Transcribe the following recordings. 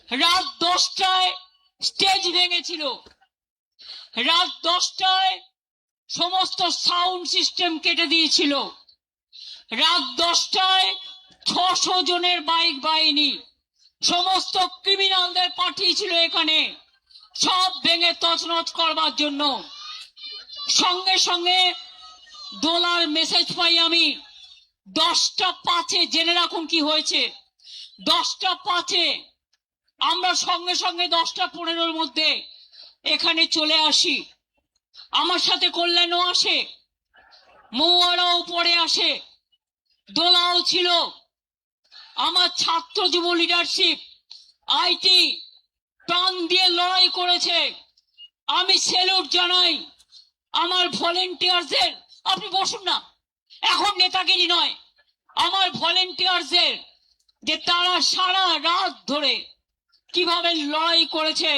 রাত 10টায় স্টেজ ভেঙেছিল, রাত 10টায় সমস্ত সাউন্ড সিস্টেম কেটে দিয়েছিল, রাত 10টায় 600 জনের বাইক বাহিনী সমস্ত ক্রিমিনালদের পাঠিয়েছিল এখানে সব ভেঙে তছনছ করবার জন্য। সঙ্গে সঙ্গে দোলার মেসেজ পাই আমি 10টা 5-এ, জেনে রাখুন কি হয়েছে। 10টা 5-এ আমরা সঙ্গে সঙ্গে 10টা 15-এর মধ্যে এখানে চলে আসি। আমার সাথে কল্যাণও আসে, মৌয়ারাও পরে আসে, দোলাও ছিল। আমার ছাত্র যুব লিডারশিপ আইটি প্রাণ দিয়ে লড়াই করেছে। আমি স্যালুট জানাই আমার ভলেন্টিয়ারদের। আপনি বসুন না, এখন নেতাগিরি নয়। আমার ভলেন্টিয়ারদের যে তারা সারা রাত ধরে কিভাবে লড়াই করেছে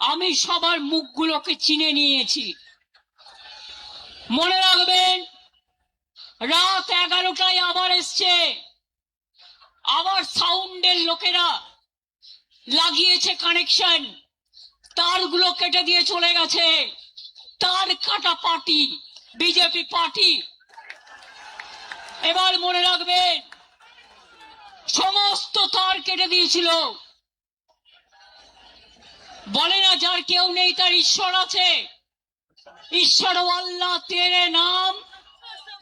আমি সবার মুখগুলোকে চিনে নিয়েছি। মনে রাখবেন, রাত 11টায় আবার এসছে, আবার সাউন্ডের লোকেরা লাগিয়েছে কানেকশন, তারগুলো কেটে দিয়ে চলে গেছে। তার কাটা পার্টি বিজেপি পার্টি। এবার মনে রাখবেন, সমস্ত তার কেটে দিয়েছিল। বলে না যার কেউ নেই তার ঈশ্বর আছে। ঈশ্বর আল্লাহ তেরে নাম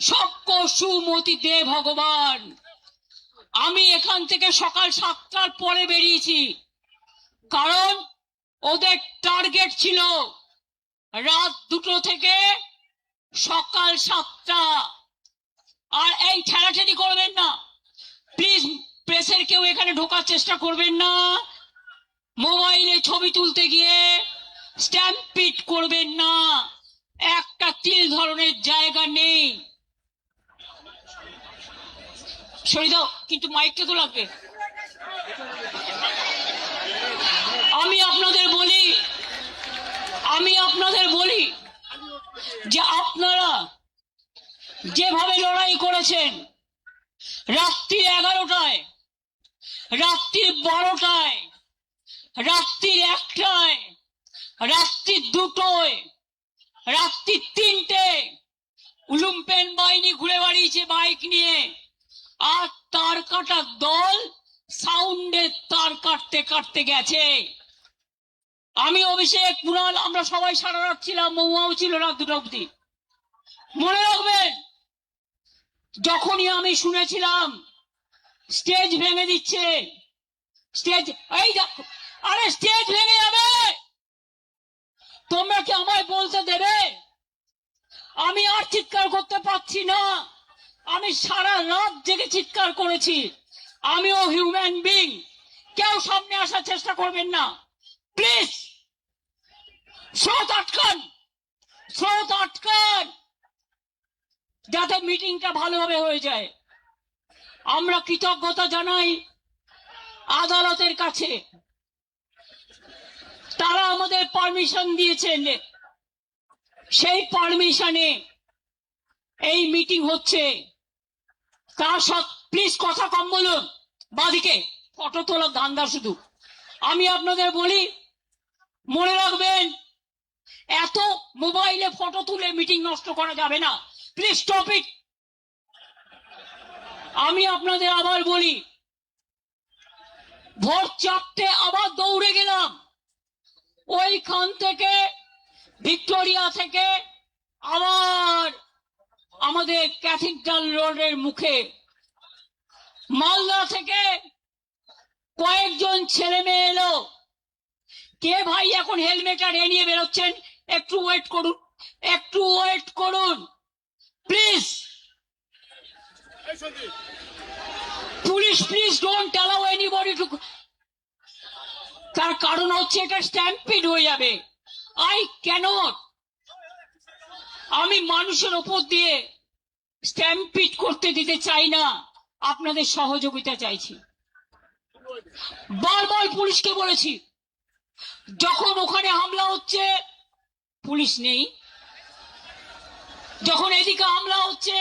সবকো সুমতি দে ভগবান। আমি এখান থেকে সকাল 7টার পরে বেরিয়েছি, কারণ ওদের টার্গেট ছিল রাত 2টো থেকে সকাল 7টা। আর এই ঠেলাঠেলি করবেন না প্লিজ, প্রেসের কেউ এখানে ঢোকার চেষ্টা করবেন না। মোবাইলে ছবি তুলতে গিয়ে স্ট্যাম্পিট করবেন না, একটা তিল ধরনের জায়গা নেই। সরিয়ে দাও, কিন্তু মাইকটা তো লাগবে। আমি আপনাদের বলি যে আপনারা যেভাবে লড়াই করেছেন রাত্রি 11টায়, রাত্রি 12টায়, রাত্রি 1টায়, রাত্রি 2টোয়, রাত্রি 3টে লুম্পেন বাহিনী ঘুরে বেড়িয়েছে বাইক নিয়ে। আর তার কাটার দল সাউন্ডের তার কাটতে কাটতে গেছে। আমি, অভিষেক, কুণাল, আমরা সবাই সারা রাত ছিলাম, মহুয়াও ছিল রাত 2টা অবধি। মনে রাখবেন, যখনই আমি শুনেছিলাম স্টেজ ভেঙে দিচ্ছে, স্টেজ, এই দেখো, আরে স্টেজ ভেঙে যাবে, তোমরা কি আমায় বলতে দেবে? আমি আর চিৎকার করতে পারছি না। আমি সারা রাত জেগে চিৎকার করেছি। আমিও হিউম্যান বিং। কেউ সামনে আসার চেষ্টা করবেন না প্লিজ। স্রোত আটকান, যাতে মিটিংটা ভালোভাবে হয়ে যায়। আমরা কৃতজ্ঞতা জানাই আদালতের কাছে, তারা আমাদের পারমিশন দিয়েছেন। সেই পারমিশনে এই মিটিং হচ্ছে। তার প্লিজ কথা কম বলুন, বাদিকে ফটো তোলা ধান্দা শুধু। আমি আপনাদের বলি, মনে রাখবেন, এত মোবাইলে ফটো তুলে মিটিং নষ্ট করা যাবে না। Please stop it. আমি আপনাদের আবার বলি, ভোর 4টে আবার দৌড়ে গেলাম ওইখান থেকে, ভিক্টোরিয়া থেকে আবার আমাদের ক্যাথিড্রাল রোডের মুখে। মালদা থেকে কয়েকজন ছেলে মেয়ে এলো। কে ভাই এখন হেলমেট আর এ নিয়ে বেরোচ্ছেন? একটু ওয়েট করুন please. Police, please don't allow anybody to. তার কারণ হচ্ছে এটা স্ট্যাম্পিড হয়ে যাবে। I cannot. আমি মানুষের ওপর দিয়ে স্ট্যাম্পিড করতে দিতে চাই না, আপনাদের সহযোগিতা চাইছি। বারবার পুলিশকে বলেছি, যখন ওখানে হামলা হচ্ছে পুলিশ নেই, যখন এদিকে হামলা হচ্ছে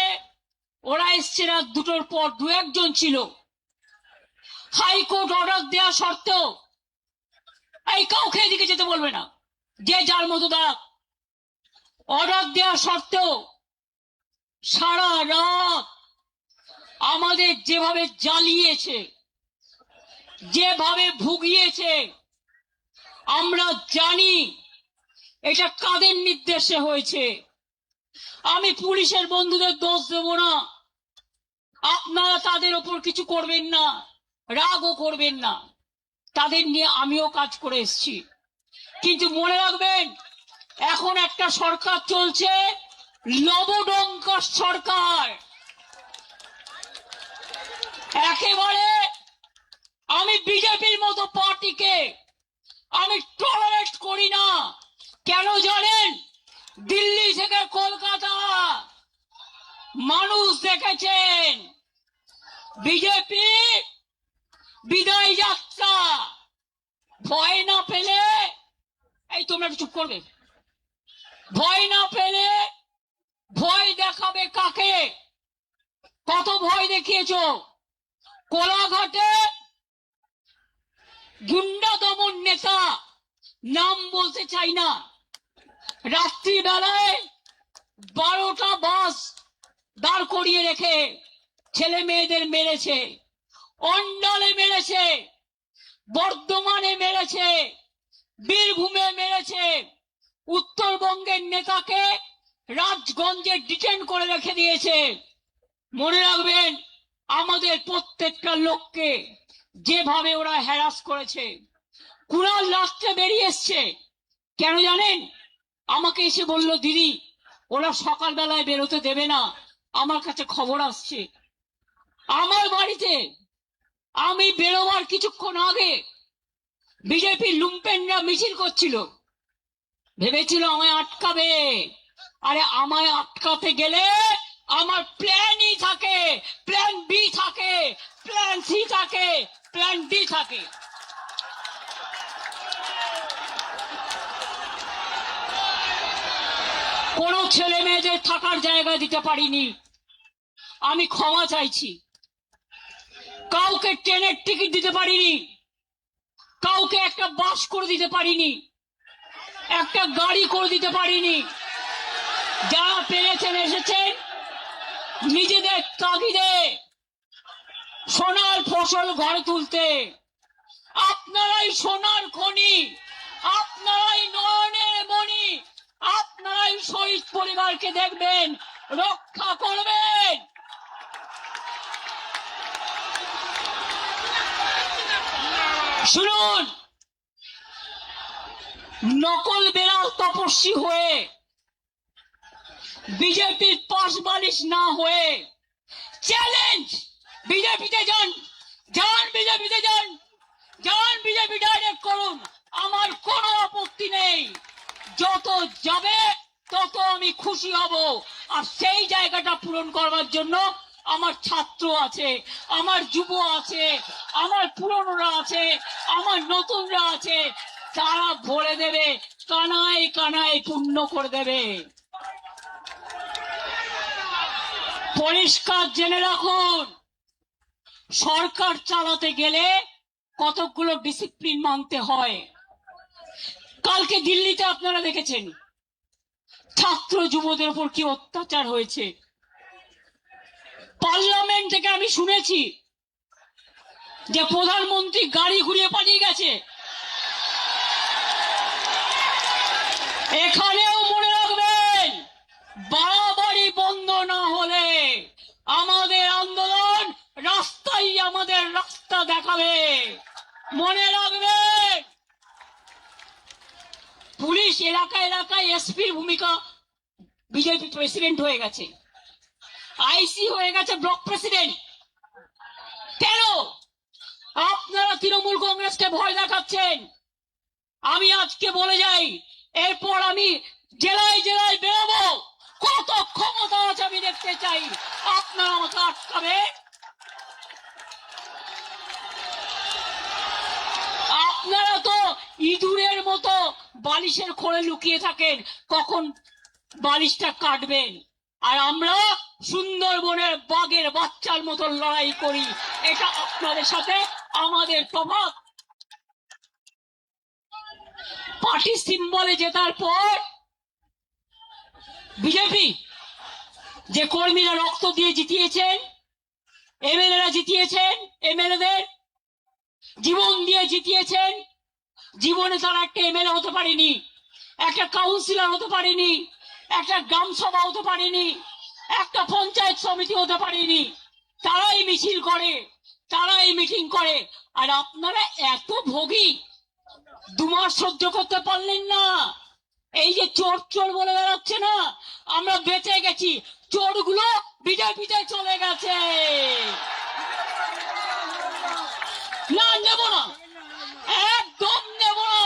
ওরা এসছে রাত 2টোর পর, 2-1 জন ছিল। হাইকোর্ট অর্ডার দেওয়া সত্ত্বেও এই কাউকে এদিকে যেতে বলবে না, যে যার মতো দাঁড়াক। অর্ডার দেওয়া সত্ত্বেও সারা রাত আমাদের যেভাবে জ্বালিয়েছে, যেভাবে ভুগিয়েছে, আমরা জানি এটা কাদের নির্দেশে হয়েছে। আমি পুলিশের বন্ধুদের দোষ দেব না, আপনারা তাদের ওপর কিছু করবেন না, রাগও করবেন না, তাদের নিয়ে আমিও কাজ করে এসেছি। কিন্তু মনে রাখবেন, এখন একটা সরকার চলছে, লবডঙ্কার সরকার। একেবারে আমি বিজেপির মতো পার্টিকে আমি টলারেট করি না। কেন জানেন? দিল্লি থেকে কলকাতা মানুষ দেখেছেন বিজেপি বিদায় যাত্রা। ভয় না পেলে, এই তোমরা একটু চুপ করবে, ভয় না পেলে ভয় দেখাবে কাকে? কত ভয় দেখিয়েছ? কোলাঘাটে গুন্ডা দমন নেতা, নাম বলতে চাই না, রাত্রিবেলায় 12টা বাস দাঁড় করিয়ে রেখে ছেলে মেয়েদের মেরেছে, অন্ডালে মেরেছে, বর্ধমানে মেরেছে, বীরভূমে মেরেছে। উত্তরবঙ্গের নেতাকে রাজগঞ্জে ডিটেন করে রেখে দিয়েছে। মনে রাখবেন, আমাদের প্রত্যেকটা লোককে যেভাবে ওরা হ্যারাস করেছে। কুণাল রাত্রে বেরিয়ে এসছে, কেন জানেন? আমাকে এসে বলল, দিদি ওরা সকালবেলায় বেরোতে দেবে না, আমার কাছে খবর আসছে। আমার বাড়িতে আমি বেরোবার কিছুক্ষণ আগে বিজেপির লুম্পেনরা মিছিল করছিল, ভেবেছিল আমায় আটকাবে। আরে আমায় আটকাতে গেলে আমার প্ল্যানই থাকে, প্ল্যান বি থাকে, প্ল্যান সি থাকে, প্ল্যান ডি থাকে। কোন ছেলে মেয়েদের থাকার জায়গা দিতে পারিনি, আমি ক্ষমা চাইছি। কাউকে ট্রেনের টিকিট দিতে পারিনি, কাউকে একটা বাস করে দিতে পারিনি, একটা গাড়ি করে দিতে পারিনি। যারা পেরেছেন এসেছেন নিজেদের তাগিদে সোনার ফসল ঘরে তুলতে। আপনারাই সোনার খনি, আপনারাই নয়নের মণি, আপনারাই শহীদ পরিবারকে দেখবেন, রক্ষা করবেন। শুনুন, নকল বেড়াল তপস্বী হয়ে, বিজেপির পাশ বালিশ না হয়ে চ্যালেঞ্জ, বিজেপিতে যান, যান বিজেপিতে যান, যান বিজেপি ডাইরেক্ট করুন, আমার কোনো আপত্তি নেই। যত যাবে তত আমি খুশি হব। আর সেই জায়গাটা পূরণ করবার জন্য আমার ছাত্র আছে, আমার যুব আছে, আমার পুরনোরা আছে, আমার নতুনরা আছে, তারা ভরে দেবে, কানায় কানায় পূর্ণ করে দেবে। পরিষ্কার জেনে রাখুন, সরকার চালাতে গেলে কতগুলো ডিসিপ্লিন মানতে হয়। কালকে দিল্লিতে আপনারা দেখেছেন ছাত্র যুবদের উপর কি অত্যাচার হয়েছে। পার্লামেন্ট থেকে আমি শুনেছি যে প্রধানমন্ত্রী গাড়ি ঘুরিয়ে পালিয়ে গেছে। এখানেও মনে রাখবেন, বাড়াবাড়ি বন্ধ না হলে আমাদের আন্দোলন রাস্তাই আমাদের রাস্তা দেখাবে। মনে রাখবেন, পুলিশ এলাকায় এলাকায় এসপির ভূমিকা, বিজেপি প্রেসিডেন্ট হয়ে গেছে, আইসি হয়ে গেছে ব্লক প্রেসিডেন্ট। কেন আপনারা তৃণমূল কংগ্রেসকে ভয় দেখাচ্ছেন? আমি আজকে বলে যাই, এরপর আমি জেলায় জেলায় বেরোবো, কত ক্ষমতা আছে আমি দেখতে চাই। আপনারা আমাকে আটকাবে? আপনারা তো ইঁদুরের মতো বালিশের খোলে লুকিয়ে থাকেন, কখন বালিশটা কাটবেন। আর আমরা সুন্দরবনের বাঘের বাচ্চার মতো লড়াই করি। এটা আপনাদের সাথে আমাদের তফাৎ। পার্টি সিম্বলে জেতার পর বিজেপি যে কর্মীরা রক্ত দিয়ে জিতিয়েছেন, এমএলএরা জিতিয়েছেন, এমএলএদের জীবন দিয়ে জিতিয়েছেন, জীবনে তারা একটা এমএলএ হতে পারেনি, একটা কাউন্সিলর হতে পারেনি, একটা গ্রাম সভা হতে পারেনি, একটা পঞ্চায়েত সমিতি হতে পারেনি। তারাই মিছিল করে, তারাই মিটিং করে। আর আপনারা এত ভোগী, 2 মাস সহ্য করতে পারলেন না। এই যে চোর চোর বলে বেড়াচ্ছে না, আমরা বেঁচে গেছি, চোরগুলো বিজেপিতে চলে গেছে। না, নেব না, একদম নেব না।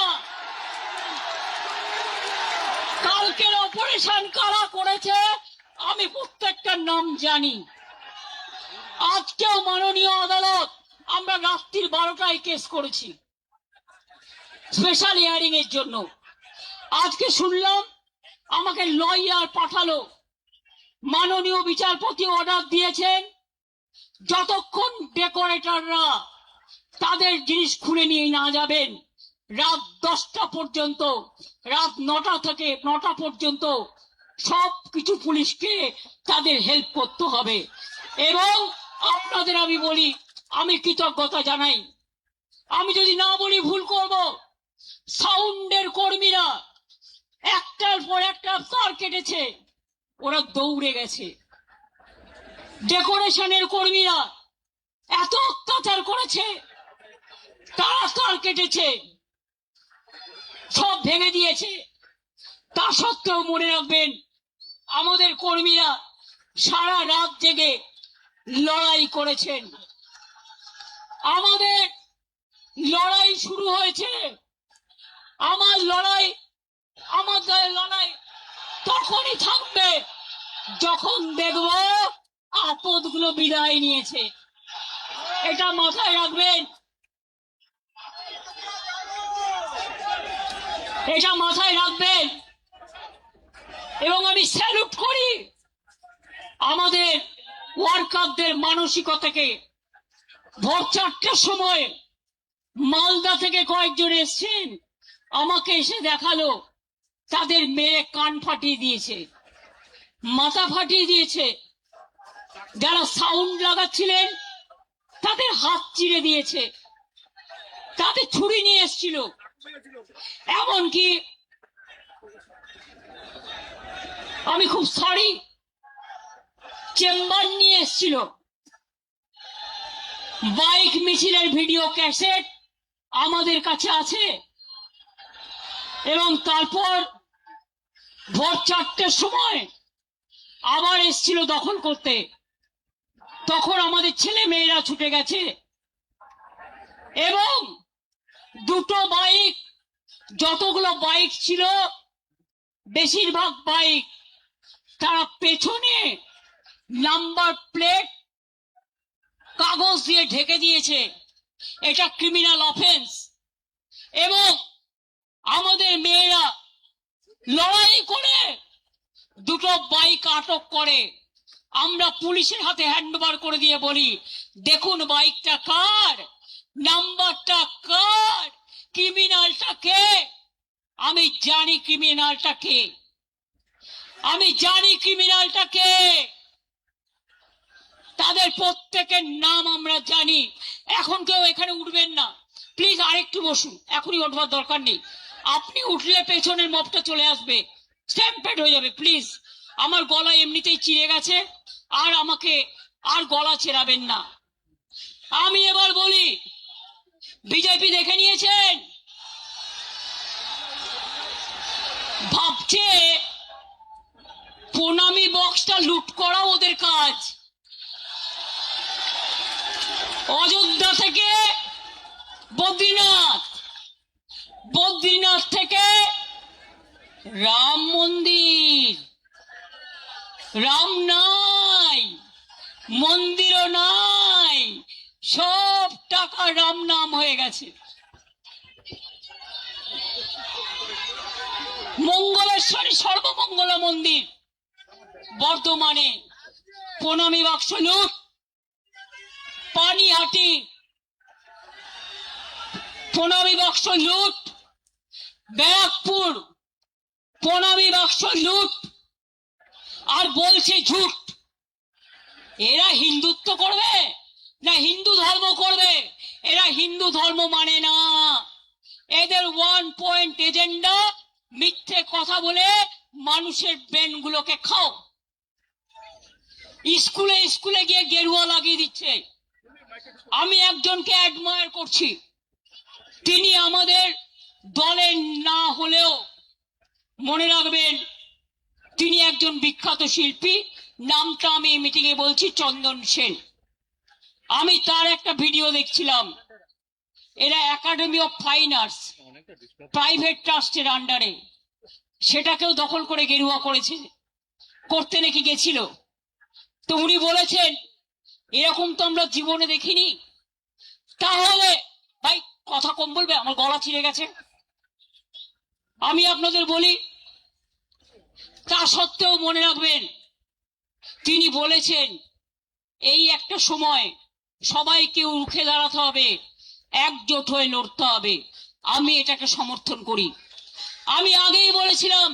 কালকের অপারেশন কারা করেছে আমি প্রত্যেকটার নাম জানি। আজকেও মাননীয় আদালত, আমরা রাত্রির 12টায় কেস করেছি স্পেশাল হিয়ারিং এর জন্য। আজকে শুনলাম আমাকে লয়ার পাঠালো, মাননীয় বিচারপতি অর্ডার দিয়েছেন যতক্ষণ ডেকোরেটররা তাদের জিনিস খুলে নিয়ে না যাবেন, রাত 10টা পর্যন্ত, রাত 9টা থেকে 9টা পর্যন্ত সবকিছু পুলিশকে তাদের হেল্প করতে হবে। এবং আপনাদের আমি বলি, আমি কৃতজ্ঞতা জানাই, আমি যদি না বলি ভুল করব। সাউন্ডের কর্মীরা একটার পর একটা তার কেটেছে, ওরা দৌড়ে গেছে। ডেকোরেশনের কর্মীরা এত অত্যাচার করেছে, তারা তার কেটেছে, সব ভেঙে দিয়েছে। তা সত্ত্বেও মনে রাখবেন, আমাদের কর্মীরা সারা রাত জেগে লড়াই করেছেন। আমাদের লড়াই শুরু হয়েছে, আমাদের লড়াই তখনই থাকবে যখন দেখব আপদগুলো বিদায় নিয়েছে। এটা মাথায় রাখবেন, এটা মাথায় রাখবেন। এবং আমি স্যালুট করি আমাদের ওয়ার্কারদের মানসিকতাকে। ভোর 4টার সময় মালদা থেকে কয়েকজন এসছেন, আমাকে এসে দেখালো তাদের মেয়ে কান ফাটিয়ে দিয়েছে, মাথা ফাটিয়ে দিয়েছে। যারা সাউন্ড লাগাচ্ছিলেন তাদের হাত চিরে দিয়েছে, তাদের ছুরি নিয়ে এসছিল, এমনকি আমি খুব সরি চেম্বার নিয়ে এসছিল। বাইক মিছিলের ভিডিও ক্যাসেট আমাদের কাছে আছে। এবং তারপর ভোর 4টের সময় আবার এসছিল দখল করতে, তখন আমাদের ছেলে মেয়েরা ছুটে গেছে। এবং 2টো বাইক, যতগুলো বাইক ছিল বেশিরভাগ বাইক তারা পেছনে নাম্বার প্লেট কাগজ দিয়ে ঢেকে দিয়েছে। এটা ক্রিমিনাল অফেন্স। এবং আমাদের মেয়েরা লড়াই করে 2টো বাইক আটক করে। আমরা পুলিশের হাতে হ্যান্ডওভার করে দিয়ে বলি, দেখুন বাইকটা কার, নাম্বারটা কার, ক্রিমিনালটা কে। আমি জানি ক্রিমিনালটা কে, আমি জানি ক্রিমিনালটা কে। তাদের প্রত্যেকের নাম আমরা জানি। এখন কেউ এখানে উঠবেন না প্লিজ, আরেকটু বসুন, এখনই উঠবার দরকার নেই। আপনি উঠলে পেছনের মবটা চলে আসবে, স্ট্যাম্পেড হয়ে যাবে। প্লিজ, আমার গলা এমনিতেই চিড়ে গেছে, আর আমাকে আর গলা ছেড়াবেন না। আমি এবার বলি, বিজেপি দেখে নিয়েছেন, ভাবছে প্রণামী বক্সটা লুট করা ওদের কাজ। অযোধ্যা থেকে বদ্রীনাথ, বদ্রীনাথ থেকে রাম মন্দির, রাম নাই, মন্দিরও নাই, সব টাকা রাম নাম হয়ে গেছে। মঙ্গলেশ্বরী সর্বমঙ্গল মন্দির বর্ধমানে প্রণামী বাক্স লুট, পানিহাটি প্রণামী বাক্স লুট, ব্যারাকপুর প্রণামী বাক্স লুট আর বলছে ঝুট। এরা হিন্দুত্ব করবে না হিন্দু ধর্ম করবে? এরা হিন্দু ধর্ম মানে না। এদের 1 পয়েন্ট এজেন্ডা, মিথ্যে কথা বলে মানুষের ব্রেন গুলোকে খাও। স্কুলে স্কুলে গিয়ে গেরুয়া লাগিয়ে দিচ্ছে। আমি একজনকে অ্যাডমায়ার করছি, তিনি আমাদের দলের না হলেও মনে রাখবেন তিনি একজন বিখ্যাত শিল্পী, নামটা আমি মিটিং এ বলছি, চন্দন সেন। আমি তার একটা ভিডিও দেখছিলাম। এরা academy of fine arts private ট্রাস্টের আন্ডারে, সেটাকেও দখল করে গেরুয়া করেছে, করতে নাকি গেছিল। তো উনি বলেছেন এরকম তো আমরা জীবনে দেখিনি। তাহলে ভাই কথা কম বলবে, আমার গলা ছিঁড়ে গেছে। আমি আপনাদের বলি, তা সত্ত্বেও মনে রাখবেন তিনি বলেছেন এই একটা সময় সবাইকে রুখে দাঁড়াতে হবে, একজোট হয়ে লড়তে হবে। আমি এটাকে সমর্থন করি। আমি আগেই বলেছিলাম,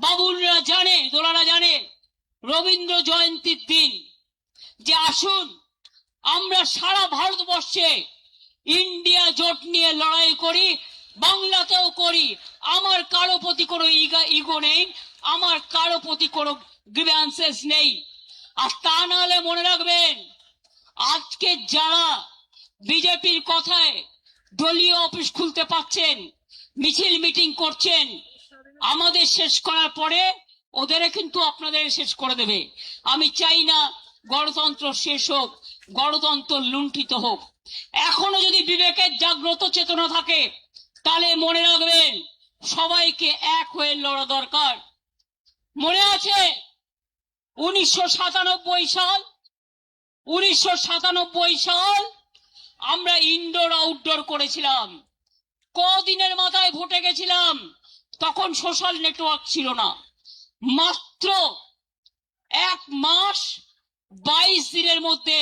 বাবুলরা জানে, দোলারা জানে, রবীন্দ্র জয়ন্তীর দিন যে আসুন আমরা সারা ভারতবর্ষে ইন্ডিয়া জোট নিয়ে লড়াই করি, বাংলাতেও করি। আমার কারো প্রতি কোনো ইগো নেই, আমার কারো প্রতি কোনো গ্রিভ্যান্সেস নেই। আর তা নাহলে মনে রাখবেন, আজকে যারা বিজেপির কথায় দলীয় অফিস খুলতে পারছেন, মিছিল মিটিং করছেন, আমাদের শেষ করার পরে ওদের কিন্তু আপনাদের শেষ করে দেবে। আমি চাই না গণতন্ত্র শেষ হোক, গণতন্ত্র লুণ্ঠিত হোক। এখনো যদি বিবেকের জাগ্রত চেতনা থাকে তাহলে মনে রাখবেন সবাইকে এক হয়ে লড়া দরকার। মনে আছে 1997 সাল আমরা ইনডোর আউটডোর করেছিলাম। কদিনের মাথায় ভোটে গেছিলাম, তখন সোশ্যাল নেটওয়ার্ক ছিল না। মাত্র 1 মাস 22 দিনের মধ্যে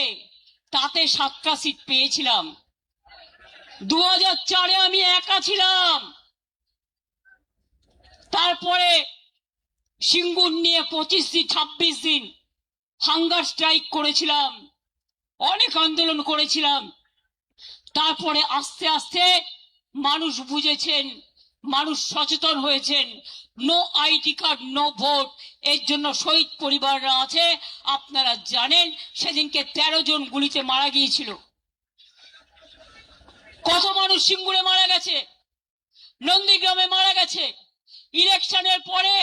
তাতে 7টা সিট পেয়েছিলাম। 2004-এ আমি একা ছিলাম। তারপরে সিঙ্গুর নিয়ে 26 দিন হাঙ্গার স্ট্রাইক করেছিলাম, অনেক আন্দোলন করেছিলাম। তারপরে আস্তে আস্তে মানুষ বুঝেছেন, মানুষ সচেতন হয়েছেন। No ID card no vote, এর জন্য শহীদ পরিবাররা আছে। আপনারা জানেন সেদিনকে 13 জন গুলিতে মারা গিয়েছিল। কত মানুষ সিঙ্গুরে মারা গেছে, নন্দীগ্রামে মারা গেছে। ইলেকশনের পরে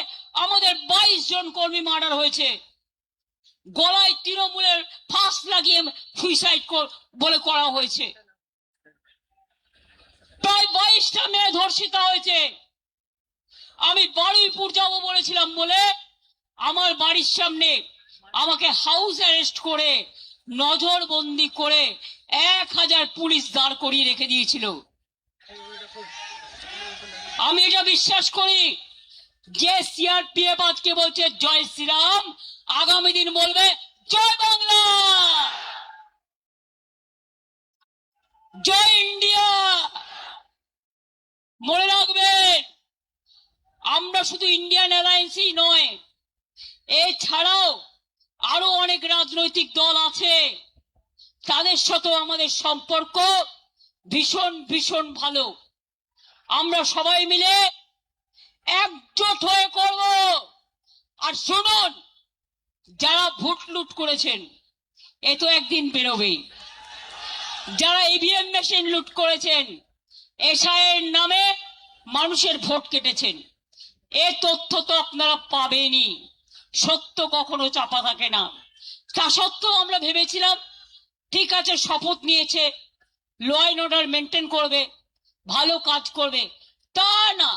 আমাদের 22 জন কর্মী মার্ডার হয়েছে, গলায় তৃণমূলের ফাঁস লাগিয়ে সুইসাইড বলে করা হয়েছে। প্রায় 22টা মেয়ে ধর্ষিতা হয়েছে। আমি বারুইপুর যাব বলেছিলাম বলে আমার বাড়ির সামনে আমাকে হাউস অ্যারেস্ট করে নজরবন্দি করে 1000 পুলিশ দাঁড় করিয়ে রেখে দিয়েছিল। আমি এটা বিশ্বাস করি, যে সিআরপিএফ আজকে বলছে জয় শ্রীরাম, আগামী দিন বলবে জয় বাংলা, জয় ইন্ডিয়া। মনে রাখবেন আমরা শুধু ইন্ডিয়ান অ্যালায়েন্সই নয়, এছাড়াও আরো অনেক রাজনৈতিক দল আছে, তাদের সাথেও আমাদের সম্পর্ক ভীষণ ভীষণ ভালো। আমরা সবাই মিলে একজোট হয়ে করব। আর শুনুন, যারা ভোট লুট করেছেন এ তো একদিন বেরোবেই। যারা ইভিএম মেশিন লুট করেছেন, এসআইয়ের নামে মানুষের ভোট কেটেছেন, এ তথ্য তো আপনারা পাবেনই। সত্য কখনো চাপা থাকে না। তা সত্ত্বেও আমরা ভেবেছিলাম ঠিক আছে, শপথ নিয়েছে, ল অ্যান্ড অর্ডার মেনটেন করবে, ভালো কাজ করবে। তা না,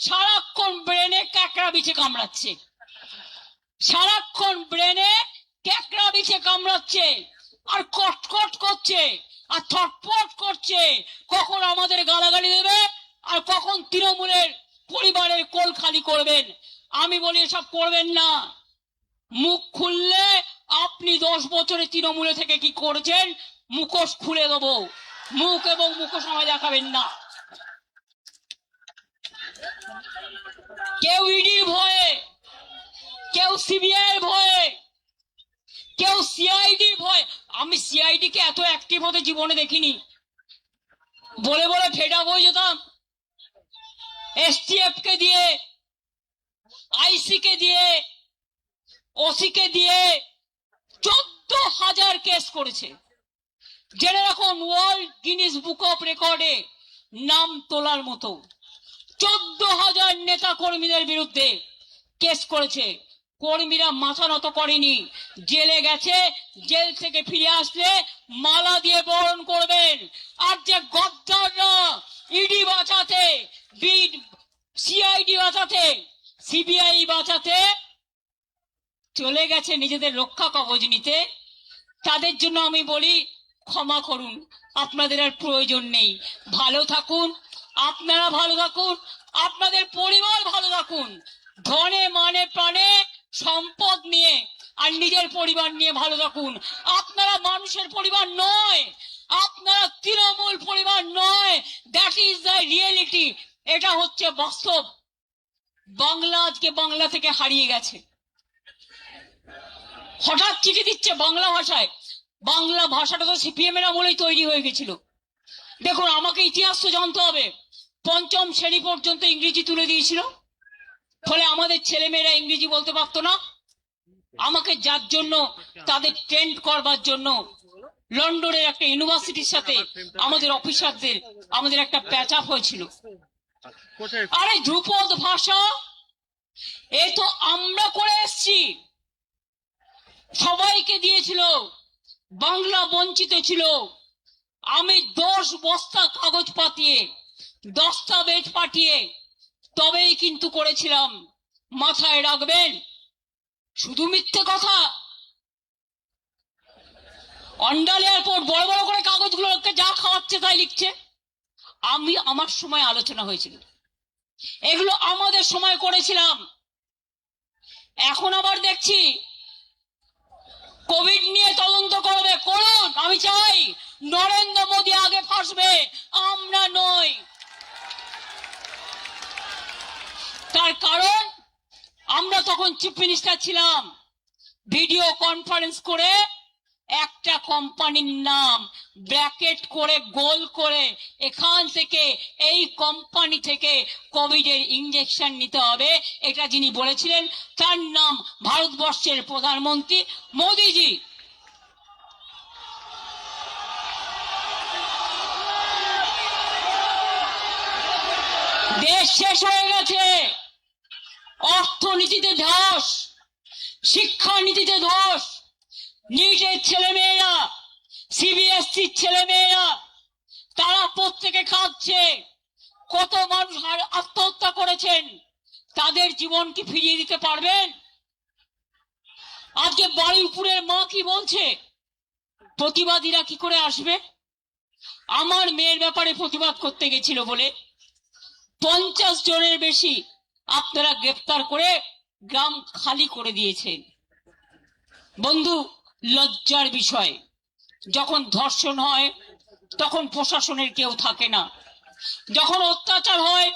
সারাক্ষণ ব্রেনে ক্যাকড়া বিছে কামড়াচ্ছে, সারাক্ষণ ব্রেনে ক্যাকড়া বিছে কামড়াচ্ছে, আর কটকট করছে, আর থটপট করছে। কখন আমাদের গালাগালি দেবে, আর কখন তৃণমূলের পরিবারের কোল খালি করবেন। আমি বলি এসব করবেন না। মুখ খুললে আপনি 10 বছরে তৃণমূলে থেকে কি করেছেন মুখোশ খুলে দেবো। মুখ এবং মুখোশ আমায় দেখাবেন না। কেউ ইডির ভয়ে, কেউ সিবিআই ভয়ে, কেউ সিআইডির ভয়। আমি সিআইডি কে এত অ্যাক্টিভ হতে জীবনে দেখিনি। বলে বলে ফেড আপ হয়ে যেতাম। এসটিএফ কে দিয়ে, আইসি কে দিয়ে, ওসি কে দিয়ে 14,000 কেস করেছে। জেনে রাখুন, ওয়ার্ল্ড গিনিস বুক অফ রেকর্ডে নাম তোলার মতো 14,000 নেতা কর্মীদের বিরুদ্ধে কেস করেছে। কর্মীরা মাথা নত করেনি, জেলে গেছে। জেল থেকে ফিরে আসলে মালা দিয়ে বরণ করবেন। আর যে গদ্দাররা ইডি বাঁচাতে, সিআইডি বাঁচাতে, সিবিআই বাঁচাতে চলে গেছে নিজেদের রক্ষা কবচ নিতে, তাদের জন্য আমি বলি ক্ষমা করুন, আপনাদের আর প্রয়োজন নেই। ভালো থাকুন, আপনারা ভালো থাকুন, আপনাদের পরিবার ভালো থাকুন। ধনে মানে প্রাণে সম্পদ নিয়ে আর নিজের পরিবার নিয়ে ভালো থাকুন। আপনারা মানুষের পরিবার নয়, আপনারা তৃণমূল পরিবার নয়। That is the reality. এটা হচ্ছে বাস্তব। বাংলা আজকে বাংলা থেকে হারিয়ে গেছে। হঠাৎ চিঠি দিচ্ছে বাংলা ভাষায়। বাংলা ভাষাটা তো সিপিএম এর আমলেই তৈরি হয়ে গেছিল। দেখুন, আমাকে ইতিহাস তো জানতে হবে। 5ম শ্রেণী পর্যন্ত ইংরেজি তুলে দিয়েছিল, ফলে আমাদের ছেলেমেয়েরা ইংরেজি বলতে পারতো না। আমাকে যার জন্য, তাদের ট্রেন্ড করবার জন্য লন্ডনের একটা ইউনিভার্সিটির সাথে আমাদের অফিসারদের আমাদের একটা প্যাচ আপ হয়েছিল। আরে ধ্রুপদ ভাষা এ তো আমরা করে এসছি, সবাইকে দিয়েছিল। বাংলা বঞ্চিত ছিল। আমি 10 বস্তা কাগজ পাঠিয়ে, দস্তাবেজ পাঠিয়ে তবেই কিন্তু করেছিলাম। মাথায় রাখবেন, শুধু মিথ্যে কথা। অন্ডালের পর বড় বড় করে কাগজগুলোকে যা খাওয়াচ্ছে তাই লিখছে। আমার সময় আলোচনা হয়েছিল, এগুলো আমাদের সময় করেছিলাম। এখন আবার দেখছি কোভিড নিয়ে তদন্ত করবে, করুন। আমি চাই নরেন্দ্র মোদী আগে ফাঁসবে, আমরা নই। তার কারণ আমরা তখন চিফ মিনিস্টার ছিলাম। ভিডিও কনফারেন্স করে একটা কোম্পানির নাম ব্র্যাকেট করে গোল করে এখান থেকে, এই কোম্পানি থেকে কোভিডের ইনজেকশন নিতে হবে, এটা যিনি বলেছিলেন তার নাম ভারতবর্ষের প্রধানমন্ত্রী মোদিজি। দেশ শেষ হয়ে গেছে। অর্থনীতিতে ধস, শিক্ষানীতিতে ধস। নিটের ছেলেমেয়েরা, সিবিএসসির ছেলেমেয়েরা, তারা প্রত্যেকে কাঁদছে। কত মানুষ আত্মহত্যা করেছেন, তাদের জীবন কি ফিরিয়ে দিতে পারবেন? আজকে বারুইপুরের মা কি বলছে? প্রতিবাদীরা কি করে আসবে? আমার মেয়ের ব্যাপারে প্রতিবাদ করতে গেছিল বলে 50 জনের বেশি আপনারা গ্রেফতার করে গ্রাম খালি করে দিয়েছেন। বন্ধু, লজ্জার বিষয়। যখন ধর্ষণ হয় তখন প্রশাসনের কেউ থাকে না, যখন অত্যাচার হয়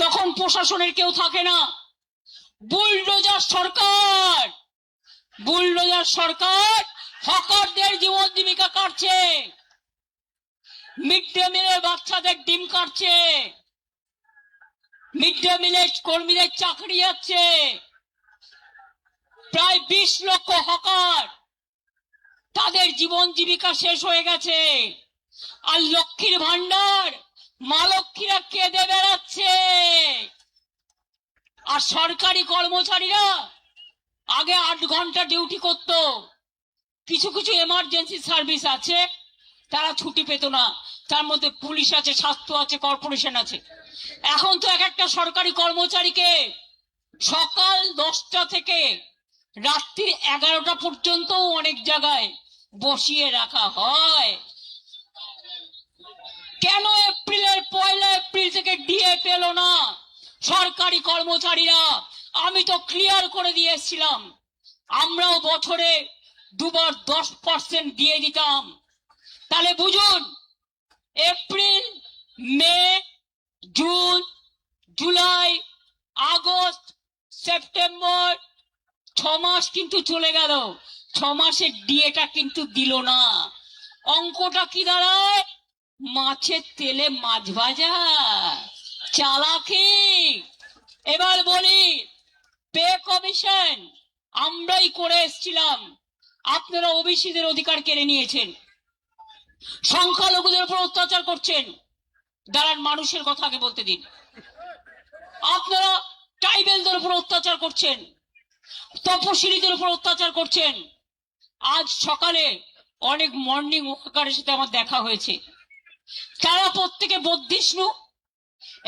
তখন প্রশাসনের কেউ থাকে না। বুলডোজার সরকার, বুলডোজার সরকার হকারদের জীবন জীবিকা কাটছে, মিড ডে মিলের বাচ্চাদের ডিম কাটছে, মিড ডে মিলের কর্মীদের চাকরি যাচ্ছে। প্রায় 20 লক্ষ হকার, তাদের জীবন জীবিকা শেষ হয়ে গেছে। আর লক্ষ্মীর ভান্ডার মা লক্ষ্মীরা কেঁদে বেড়াচ্ছে। আর সরকারি কর্মচারীরা আগে 8 ঘন্টা ডিউটি করত। কিছু কিছু এমার্জেন্সি সার্ভিস আছে, তারা ছুটি পেত না। তার মধ্যে পুলিশ আছে, স্বাস্থ্য আছে, কর্পোরেশন আছে। এখন তো এক একটা সরকারি কর্মচারীকে সকাল 10টা থেকে রাত্রি 11টা পর্যন্ত অনেক জায়গায় বসিয়ে রাখা হয়। কেন এপ্রিলের 1 এপ্রিল থেকে ডিএ পেল না সরকারি কর্মচারীরা? আমি তো ক্লিয়ার করে দিয়েছিলাম, আমরাও বছরে 2 বার 10% দিয়ে দিতাম। তাহলে বুঝুন, এপ্রিল, মে, জুন, জুলাই, আগস্ট, সেপ্টেম্বর, 6 মাস কিন্তু চলে গেল, 6 মাসের ডিএটা কিন্তু দিল না। অঙ্কটা কি দাঁড়ায়? মাছের তেলে মাছ ভাজা, চালাকি। এবার বলি, পে কমিশন আমরাই করে এসেছিলাম, আপনারা ওবিসিদের অধিকার কেড়ে নিয়েছেন, সংখ্যালঘুদের উপর অত্যাচার করছেন। দাঁড়ান, মানুষের কথা আগে বলতে দিন। আপনারা ট্রাইবেলদের উপর অত্যাচার করছেন, তপশিলীদের উপর অত্যাচার করছেন। আজ সকালে অনেক মর্নিং ওয়াকারের সাথে আমার দেখা হয়েছে, তারা প্রত্যেকে বৌদ্ধিষ্ণু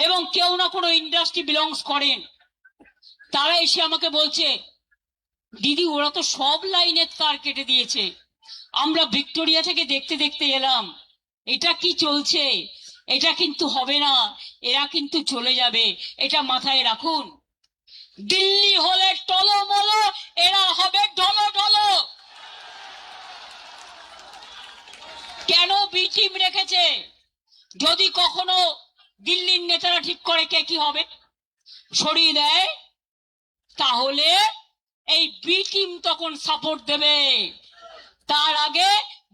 এবং কেউ না কোনো ইন্ডাস্ট্রি বিলংস করেন। তারা এসে আমাকে বলছে, দিদি ওরা তো সব লাইনের তার কেটে দিয়েছে, আমরা ভিক্টোরিয়া থেকে দেখতে দেখতে এলাম, এটা কি চলছে? এটা কিন্তু হবে না, এরা কিন্তু চলে যাবে, এটা মাথায় রাখুন। দিল্লি হলে টলমলো, এরা হবে ঢলো ঢলো। কেন বি টিম রেখেছে? যদি কখনো দিল্লির নেতারা ঠিক করে কে কি হবে, সরিয়ে দেয়, তাহলে এই বি টিম তখন সাপোর্ট দেবে। তার আগে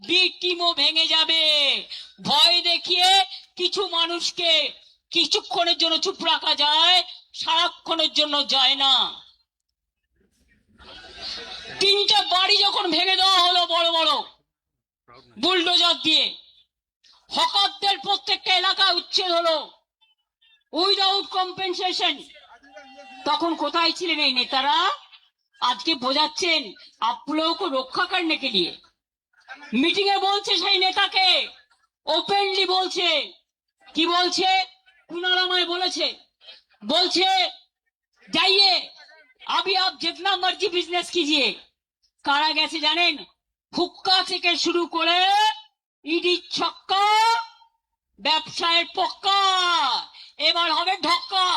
বি টিমও ভেঙে যাবে। ভয় দেখিয়ে কিছু মানুষকে কিছুক্ষণের জন্য চুপ রাখা যায়, সারাক্ষণের জন্য যায় না। 3টে বাড়ি যখন ভেঙে দেওয়া হলো বড় বড় বুলডোজার দিয়ে, হকারদের প্রত্যেকটা এলাকা উচ্ছেদ হলো উইদাউট কম্পেনসেশন, তখন কোথায় ছিলেন এই নেতারা? আজকে বোঝাচ্ছেন आप लोगों को রক্ষা करने के लिए। মিটিং এ বলছে সেই নেতাকে, ওপেনলি বলছে, কি বলছে? কুণাল আমায় বলছে जाइए अभी आप जितना मर्जी बिजनेस कीजिए। কারা গেছে জানেন? হুক্কা থেকে শুরু করে ইডি ছক্কা, ব্যবসায়ের পক্কা, এবার হবে ঢক্কা,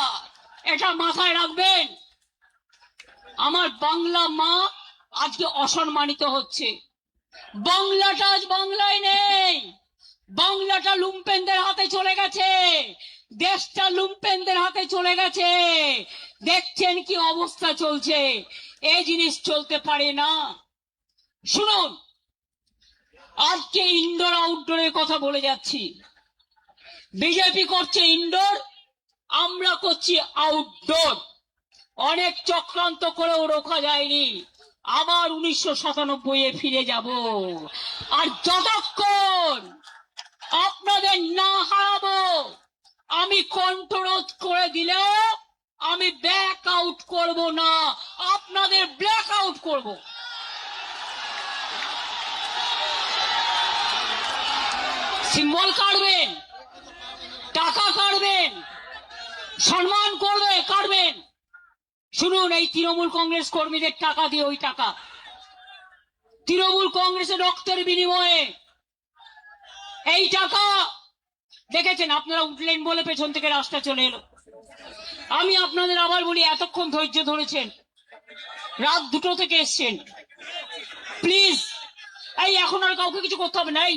এটা মাথায় রাখবেন। আমার বাংলা মা আজকে অসম্মানিত হচ্ছে। বাংলাটা আজ বাংলায় নেই, বাংলাটা লুম্পেনদের হাতে চলে গেছে, দেশটা লুম্পেনদের হাতে চলে গেছে। দেখছেন কি অবস্থা চলছে, এই জিনিস চলতে পারে না। শুনুন, আজকে ইনডোর আউটডোরের কথা বলে যাচ্ছি। বিজেপি করছে ইনডোর, আমরা করছি আউটডোর। অনেক চক্রান্ত করেও রোখা যায়নি, আবার 1997 ফিরে যাব। আর যতক্ষণ আপনাদের না হারাবো, আমি কণ্ঠরোধ করে দিলেও আমি ব্যাক আউট করব না, আপনাদের ব্ল্যাক আউট করব। সিম্বল কাটবেন, টাকা কাটবেন, সম্মান করবে কাটবেন। শুনুন, এই তৃণমূল কংগ্রেস কর্মীদের টাকা দিয়ে, ওই টাকা তৃণমূল কংগ্রেসের রক্তের বিনিময়ে এই টাকা দেখেছেন। আপনারা উঠলেন বলে পেছন থেকে রাস্তা চলে এলো। আমি আপনাদের আবার বলি, এতক্ষণ ধৈর্য ধরেছেন, রাত 2টো থেকে এসছেন, প্লিজ এই এখন আর কাউকে কিছু করতে হবে না। এই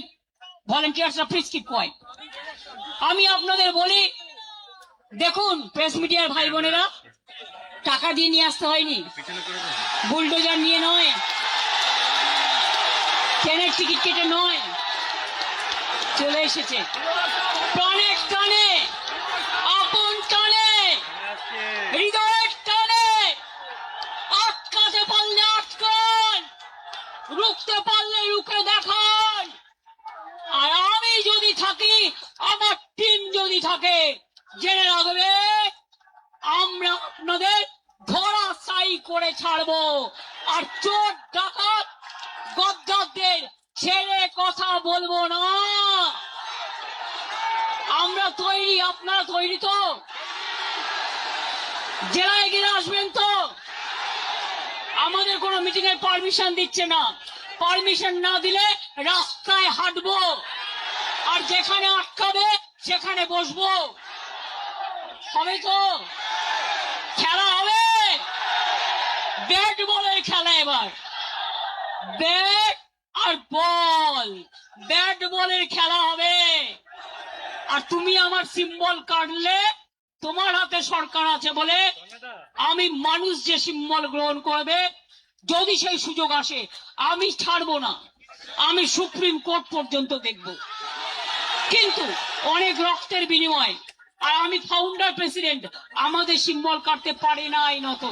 ভলেন্টিয়ার্সরা প্লিজ কিপ কোয়াইট। আমি আপনাদের বলি, দেখুন প্রেস মিডিয়ার ভাই বোনেরা, টাকা দিয়ে নিয়ে আসতে হয়নি, বুলডোজার নিয়ে নয়, ট্রেনের টিকিট কেটে নয়, চলে এসেছে প্রাণের টানে, আপন টানে, হৃদয়ের টানে। আটকাতে পারলে আটকান, রুখতে পারলে রুখে দেখান। আর আমি যদি থাকি, আমার টিম যদি থাকে, জেনে রাখবে আমরা আপনাদের ধরাশায়ী করে ছাড়বো। আর চোর ডাকাত গদ্দারদের ছেড়ে কথা বলবো না। আমরা তৈরি, আপনারা তৈরি তো? জেলায় গিয়ে আসবেন তো? আমাদের কোনো মিটিং এর পারমিশন দিচ্ছে না, পারমিশন না দিলে রাস্তায় হাঁটবো, আর যেখানে আটকাবে সেখানে বসবো। হবে তো? খেলা হবে, ব্যাট বলের খেলা। এবার ব্যাট আর বল, ব্যাট বলের খেলা হবে। আর তুমি আমার সিম্বল কাটলে, তোমার হাতে সরকার আছে বলে আমি মানুষ যে সিম্বল গ্রহণ করবে, যদি সেই সুযোগ আসে আমি ছাড়বো না, আমি সুপ্রিম কোর্ট পর্যন্ত দেখব। কিন্তু অনেক রক্তের বিনিময়, আর আমি ফাউন্ডার প্রেসিডেন্ট, আমাদের সিম্বল কাটতে পারে না আইনত।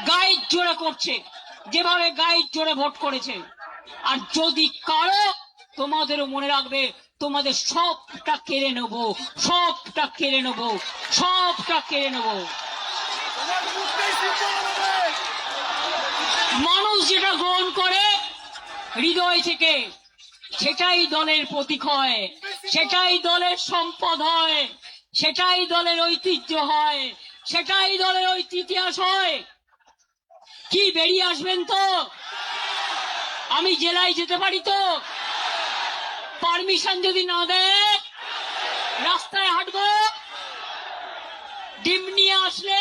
গাইড জোরে করছে, যেভাবে গাইড জোরে ভোট করেছে। আর যদি কারো, তোমাদেরও মনে রাখবে, তোমাদের সবটা কেড়ে নেব, সবটা কেড়ে নেব, সবটা কেড়ে নেব। মানুষ যেটা গ্রহণ করে হৃদয় থেকে, সেটাই দলের প্রতীক হয়, সেটাই দলের সম্পদ হয়, সেটাই দলের ঐতিহ্য হয়, সেটাই দলের ইতিহাস হয়। কি বেরিয়ে আসবেন তো? আমি জেলায় যেতে পারি তো? পারমিশন যদি না দেয় রাস্তায় হাঁটবো? ডিম নিয়ে আসলে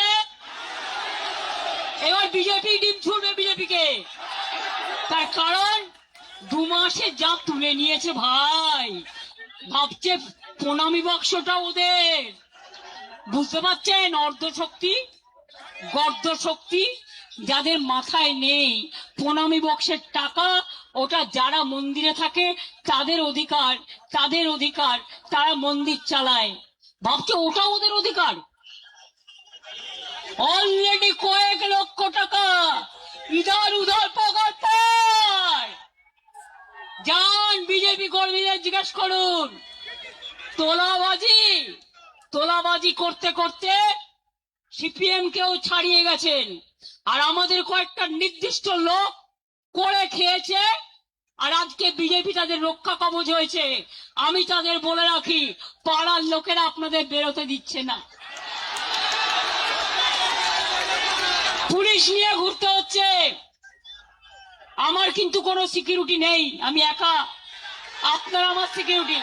এবার বিজেপি ডিম ছুড়বে বিজেপিকে। তার কারণ 2 মাসে যা তুলে নিয়েছে ভাই, ভাবছে প্রণামী বাক্সটা ওদের। বুঝতে পারছেন? অর্ধশক্তি, গর্দ শক্তি যাদের মাথায় নেই, প্রণামী বক্সের টাকা ওটা যারা মন্দিরে থাকে তাদের অধিকার, তাদের অধিকার, তারা মন্দির চালায়, ভাবছে ওটা ওদের অধিকার। অলরেডি কয়েক লক্ষ টাকা ইধার উধার পকেট পায়। যান বিজেপি কর্মীদের জিজ্ঞেস করুন। তোলাবাজি, তোলাবাজি করতে করতে সিপিএম কেও ছাড়িয়ে গেছেন, আর আমাদের কয়েকটা নির্দিষ্ট লোক করে খেয়েছে, আর আজকে বিজেপি তাদের রক্ষা কবচ হয়েছে। আমি তাদের বলে রাখি, পাড়ার লোকেরা আপনাদের বেরোতে দিচ্ছে না, পুলিশ নিয়ে ঘুরতে হচ্ছে। আমার কিন্তু কোনো সিকিউরিটি নেই, আমি একা, আপনার আমার সিকিউরিটি।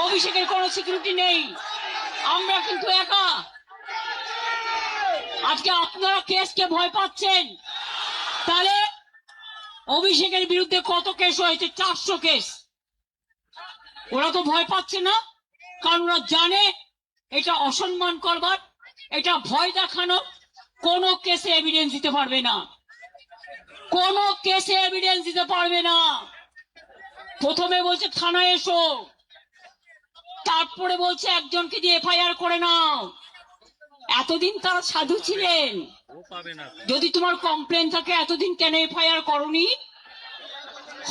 অভিষেকের কোনো সিকিউরিটি নেই, আমরা কিন্তু একা। আজকে আপনারা কেসকে ভয় পাচ্ছেন, তাহলে অভিষেকের বিরুদ্ধে কত কেস হয়েছে? 400 কেস। ওরা তো ভয় পাচ্ছে না, কারণ ওরা জানে এটা অসম্মান করবার, এটা ভয় দেখানো। কোন কেসে এভিডেন্স দিতে পারবে না, কোন কেসে এভিডেন্স দিতে পারবে না। প্রথমে বলছে থানায় এসো, তারপরে বলছে একজনকে দিয়ে এফআইআর করে নাও। এতদিন তারা সাধু ছিলেন, যদি তোমার কমপ্লেন থাকে এতদিন কেন এফআইআর করনি?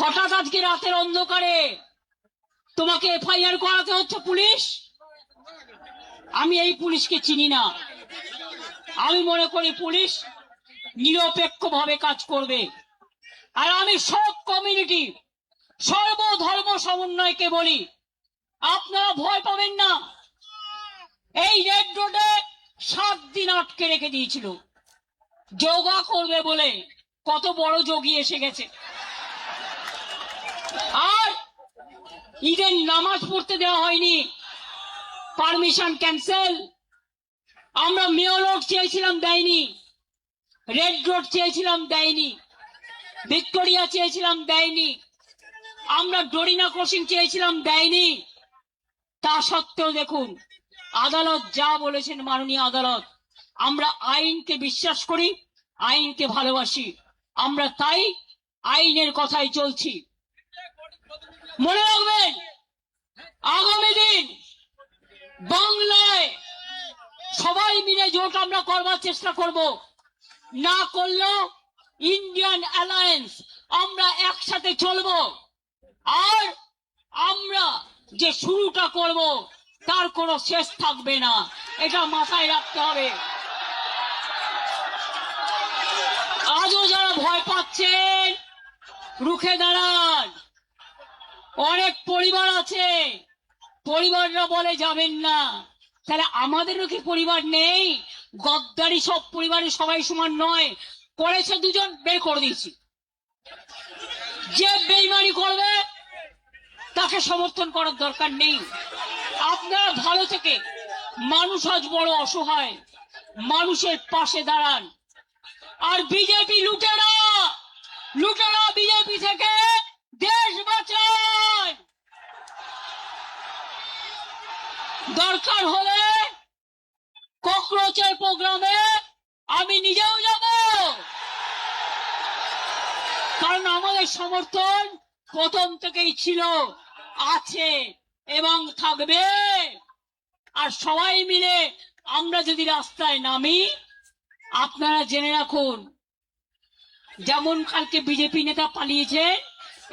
হঠাৎ আজকে রাতের অন্ধকারে তোমাকে এফআইআর করাতে হচ্ছে পুলিশ? আমি এই পুলিশকে চিনি না। আমি মনে করি পুলিশ নিরপেক্ষভাবে কাজ করবে। আর আমি সব কমিউনিটি, সর্বধর্ম সমন্বয়কে বলি, আপনারা ভয় পাবেন না। এই রেড রোডে 7 দিন আটকে রেখে দিয়েছিল যোগা করবে বলে। কত বড় যোগী এসে গেছে, আর ঈদের নামাজ পড়তে দেওয়া হয়নি, পারমিশন ক্যান্সেল। আমরা মেয়ো রোড চেয়েছিলাম, দেয়নি। রেড রোড চেয়েছিলাম, দেয়নি। ভিক্টোরিয়া চেয়েছিলাম, দেয়নি। আমরা ডোরিনা ক্রসিং চেয়েছিলাম, দেয়নি। তা সত্ত্বেও দেখুন আদালত যা বলেছেন, মাননীয় আদালত, আমরা আইনকে বিশ্বাস করি, আইনকে ভালোবাসি, আমরা তাই আইনের কথাই চলছি। মনে রাখবেন, আগামী দিন বাংলায় সবাই মিলে জোট আমরা করবার চেষ্টা করব, না করলেও ইন্ডিয়ান অ্যালায়েন্স, আমরা একসাথে চলবো। আর আমরা যে শুরুটা করব তার কোনো শেষ থাকবে না, এটা মাথায় রাখতে হবে। আজও যারা ভয় পাচ্ছেন রুখে দাঁড়ান। অনেক পরিবার আছে, পরিবাররা বলে যাবেন না, তাহলে আমাদেরও কি পরিবার নেই? গদ্দারি সব পরিবারের সবাই সমান নয়। করেছে 2 জন, বের করে দিয়েছি। যে বেইমানি করবে তাকে সমর্থন করার দরকার নেই। আপনারা ভালো থেকে, মানুষ আজ বড় অসহায়, মানুষের পাশে দাঁড়ান। আর বিজেপি লুটেরা, লুটেরা বিজেপি থেকে দেশ বাঁচান। দরকার হলে ককরোচের প্রোগ্রামে আমি নিজেও যাব, কারণ আমাদের সমর্থন প্রথম থেকেই ছিল, আছে এবং থাকবে। আর সবাই মিলে আমরা যদি রাস্তায় নামি, আপনারা জেনে রাখুন, যেমন কালকে বিজেপি নেতা পালিয়েছে,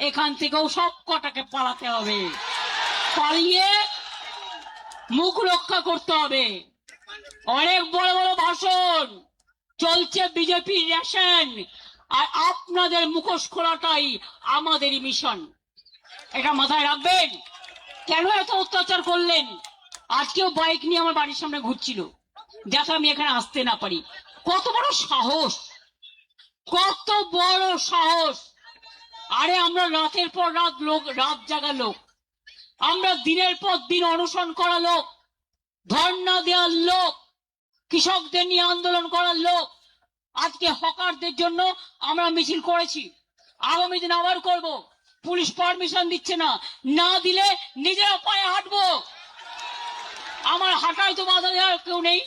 এখান থেকেও সব কটাকে পালাতে হবে, পালিয়ে মুখ রক্ষা করতে হবে। অনেক বড় বড় ভাষণ চলছে বিজেপির রেশন, আর আপনাদের মুখোশ খোলাটাই আমাদেরই মিশন। এটা মাথায় রাখবেন। কেন এত অত্যাচার করলেন? আজকেও বাইক নিয়ে আমার বাড়ির সামনে ঘুরছিল, যাতে আমি এখানে আসতে না পারি। কত বড় সাহস, কত বড় সাহস! আরে আমরা রাতের পর রাত জাগা লোক, আমরা দিনের পর দিন অনশন করা লোক, ধর্ণা দেওয়ার লোক, কৃষকদের নিয়ে আন্দোলন করার লোক। আজকে হকারদের জন্য আমরা মিছিল করেছি, আগামী দিন আবার করব। পুলিশ পারমিশন দিচ্ছে না, না দিলে নিজেরা পায়ে হাঁটবো। আমার হাঁটায় তো বাধা দেওয়ার কেউ নেই।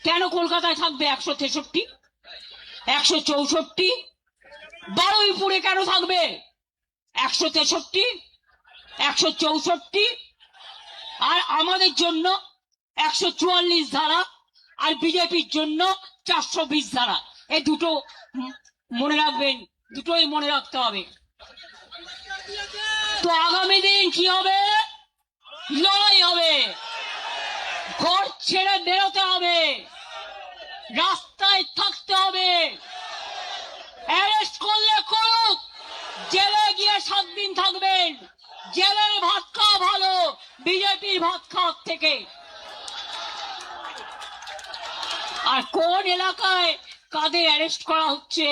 কেন কলকাতায় থাকবে 163, 164? বারুইপুরে কেন থাকবে 163, 164? আর আমাদের জন্য 144 ধারা, আর বিজেপির জন্য 420 ধারা। এই দুটো মনে রাখবেন, দুটোই মনে রাখতে হবে। তো আগামী দিন কি হবে? লড়াই হবে, ঘর ছেড়ে বেরোতে হবে, রাস্তায় থাকতে হবে। অ্যারেস্ট করলে করুক, জেলে গিয়ে 7 দিন থাকবেন। জেলের ভাত খাওয়া ভালো বিজেপির ভাত খাওয়ার থেকে। আর কোন এলাকায় কাদের অ্যারেস্ট করা হচ্ছে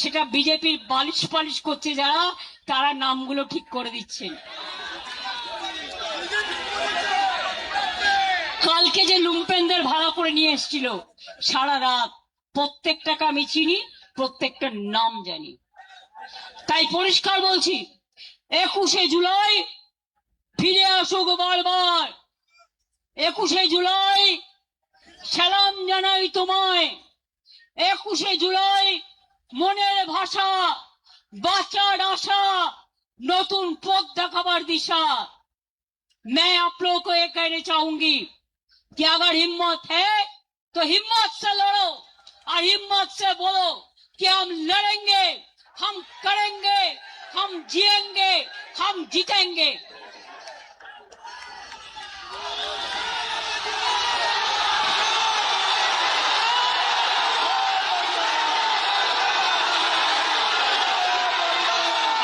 সেটা বিজেপির বালিশ পালিশ করছে যারা, তারা নামগুলো ঠিক করে দিচ্ছেন। কালকে যে লুম্পেনদের ভাড়া করে নিয়ে এসেছিল সারা রাত, প্রত্যেকটাকে আমি চিনি, প্রত্যেকটার নাম জানি। তাই পরিষ্কার বলছি, 21শে জুলাই ফিরে আসুক বারবার। 21শে জুলাই সালাম জানাই তোমায়। 21শে জুলাই মনের ভাষা, বাঁচার আশা, নতুন পথ দেখাবার दिशा। मैं आप लोगों को ये कहना चाहूंगी कि अगर हिम्मत है तो हिम्मत से लड़ो, और हिम्मत से बोलो कि हम लड़ेंगे, हम करेंगे, हम जिएंगे, हम जीतेंगे।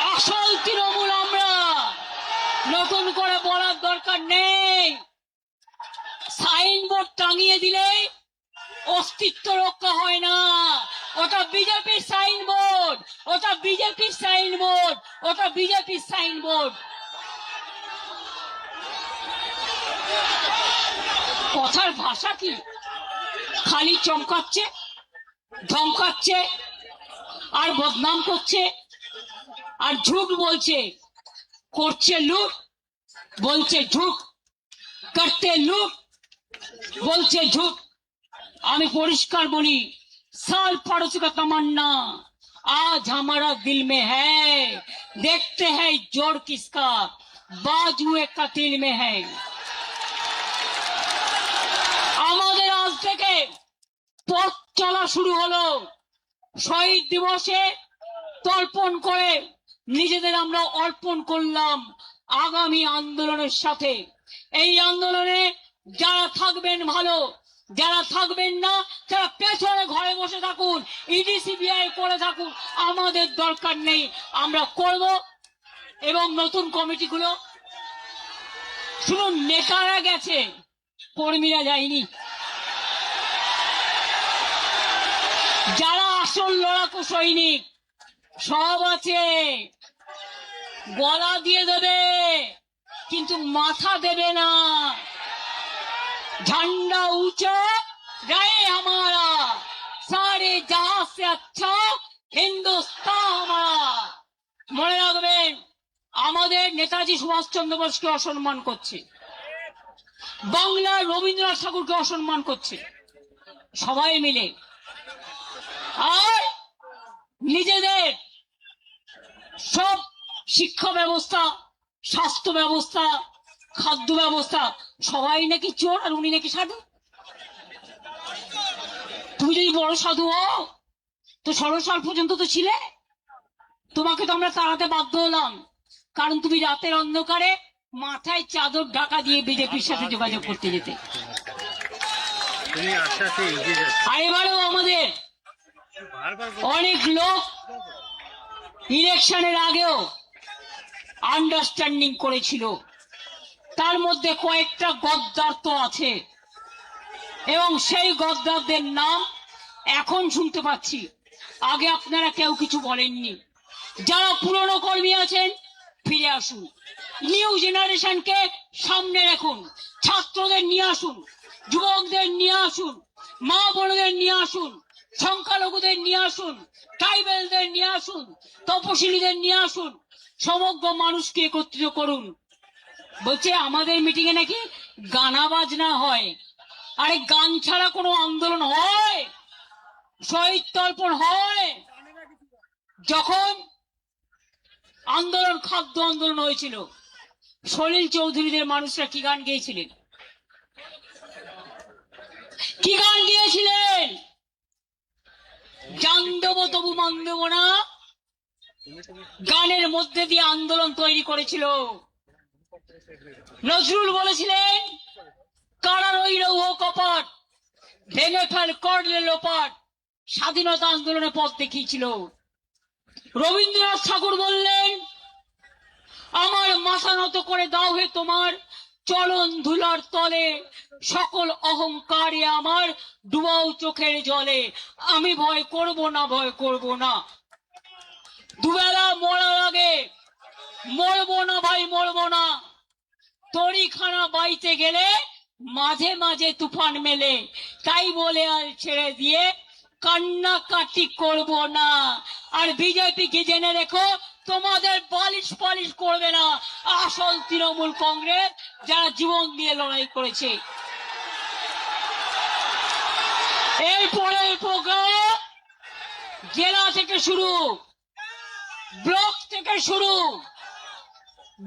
আসল তৃণমূল আমরা, নতুন করে বলার দরকার নেই। সাইনবোর্ড টাঙিয়ে দিলে অস্তিত্ব রক্ষা হয় না। ওটা বিজেপির সাইনবোর্ড, ওটা বিজেপির সাইনবোর্ড, ওটা বিজেপির সাইনবোর্ড। কথার ভাষা কি? খালি চমকাচ্ছে, ধমকাচ্ছে, আর বদনাম করছে, আর ঝুট বলছে। করছে লুট, বলছে ঝুট, করতে লুট, বলছে ঝুট। আমি পরিষ্কার বলি, साल पड़ोसी का तमन्ना आज हमारा दिल में है, देखते हैं जोड़ किसका बाजुए कतिल में है। আমাদের আজ থেকে পথ চলা শুরু হলো। শহীদ দিবসে তর্পণ করে নিজেদের আমরা অর্পণ করলাম আগামী আন্দোলনের সাথে। এই আন্দোলনে যারা থাকবেন ভালো, যারা থাকবেন না তারা পেছনে ঘরে বসে থাকুন, ইডি সিবিআই করে থাকুন, আমাদের দরকার নেই। আমরা করব। এবং নতুন কমিটিগুলো, শুনুন, নেতারা গেছে, কর্মীরা যায়নি। যারা আসল লড়াকু সৈনিক সব আছে, গলা দিয়ে দেবে কিন্তু মাথা দেবে না। झंडा ऊंचा रहे हमारा, सारे जहां से अच्छा हिंदुस्तान हमारा। মনে রাখবেন, আমাদের নেতাজি সুভাষচন্দ্র বোসকে অসম্মান করছে, বাংলার রবীন্দ্রনাথ ঠাকুরকে অসম্মান করছে। সবাই মিলে, আর নিজেদের সব শিক্ষা ব্যবস্থা, স্বাস্থ্য ব্যবস্থা, খাদ্য ব্যবস্থা, সবাই নাকি চোর আর উনি নাকি সাধু। তুমি যদি বড় সাধু হও তো 16 সাল পর্যন্ত তো ছিলে, তোমাকে তো আমরা তাড়াতে বাধ্য হলাম, কারণ তুমি রাতের অন্ধকারে মাথায় চাদর ঢাকা দিয়ে বিজেপির সাথে যোগাযোগ করতে যেতে। আর এবারেও আমাদের অনেক লোক ইলেকশনের আগেও আন্ডারস্ট্যান্ডিং করেছিল, তার মধ্যে কয়েকটা গদ্দার তো আছে, এবং সেই গদ্দারদের নাম এখন শুনতে পাচ্ছি, আগে আপনারা কেউ কিছু বলেননি। যারা পুরনো কর্মী আছেন ফিরে আসুন, নিউ জেনারেশনকে সামনে রাখুন, ছাত্রদের নিয়ে আসুন, যুবকদের নিয়ে আসুন, মা বোনদের নিয়ে আসুন, সংখ্যালঘুদের নিয়ে আসুন, ট্রাইবেলদের নিয়ে আসুন, তপশিলীদের নিয়ে আসুন, সমগ্র মানুষকে একত্রিত করুন। বলছে আমাদের মিটিং এ নাকি গানা বাজনা হয়। আরে গান ছাড়া কোনো আন্দোলন হয়? শহীদ তর্পণ হয়? যখন আন্দোলন, খাদ্য আন্দোলন হয়েছিল, সলিল চৌধুরীদের মানুষরা কি গান গেয়েছিলেন? কি গান গিয়েছিলেন? জান দেব তবু মান দেব না, গানের মধ্যে দিয়ে আন্দোলন তৈরি করেছিল। নজরুল বলেছিলেন কারা রইল ও কপাট, ভেঙে ফেল করলে লোপাট, স্বাধীনতা আন্দোলনে পথ দেখিয়েছিল। রবীন্দ্রনাথ ঠাকুর বললেন আমার মাথা নত করে দাও হে তোমার চলন ধুলার তলে, সকল অহংকারে আমার ডুবাও চোখের জলে, আমি ভয় করব না, ভয় করব না। দুবেলা মরার আগে মরবো না ভাই, মরবো না। তরিখানা বাইতে গেলে মাঝে মাঝে তুফান মেলে, তাই বলে আর ছেড়ে দিয়ে কান্নাকাটি করব না। আর বিজেপিকে জেনে রেখো, তোমাদের বালিশ পালিশ করবে না আসল তৃণমূল কংগ্রেস, যারা জীবন দিয়ে লড়াই করেছে। এরপরে প্রোগ্রাম জেলা থেকে শুরু, ব্লক থেকে শুরু,